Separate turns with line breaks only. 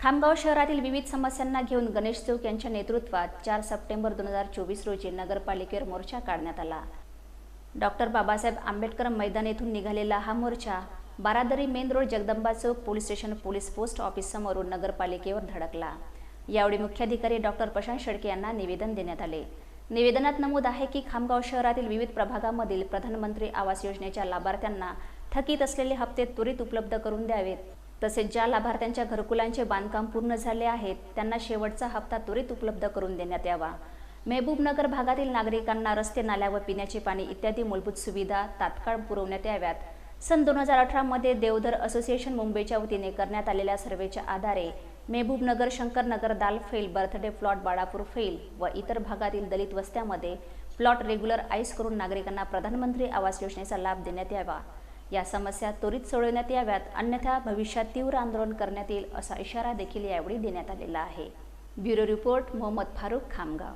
खामगाव शहरातील विविध समस्यांना घेऊन गणेश चौक यांच्या नेतृत्वात 4 सप्टेंबर 2024 रोजी नगरपालिकेवर मोर्चा काढण्यात आला। डॉक्टर बाबासाहेब आंबेडकर मैदान येथून निघालेला हा मोर्चा Baradari main road Jagdamba Chowk police station police post office समोरून नगरपालिकेवर धडकला। यावेळी मुख्याधिकारी डॉक्टर प्रशांत शेळके यांना निवेदन देण्यात आले। निवेदनात नमूद आहे की खामगाव शहरातील विविध प्रभागामधील प्रधानमंत्री आवास योजनेच्या लाभार्थ्यांना थकीत असलेले हप्ते त्वरित उपलब्ध करून द्यावेत। तसेच ज्या लाभार्थ्यांच्या घरकुलांचे बांधकाम पूर्ण झाले आहेत त्यांना शेवटचा हप्ता त्वरित उपलब्ध करून देण्यात यावा। मेहबूबनगर भागातील नागरिकांना रस्ते, नाल्या व पिण्याचे पाणी इत्यादी मूलभूत सुविधा तात्काळ पुरवण्यात याव्यात। सन 2018 मध्ये देवधर असोसिएशन मुंबईच्या वतीने करण्यात आलेल्या सर्वेच्या आधारे मेहबूबनगर, शंकरनगर, दालफैल, बर्थडे प्लॉट, बाळापूर फैल व इतर भागातील दलित वस्त्यामध्ये प्लॉट रेग्युलर आईस करून नागरिकांना प्रधानमंत्री आवास योजनेचा लाभ देण्यात यावा। या समस्या त्वरित सोडवण्यात याव्यात, अन्यथा भविष्यात तीव्र आंदोलन करण्यात येईल असा इशारा देखील यावेळी देण्यात आलेला आहे। Bureau report Mohammed Farooq, Khamgaon.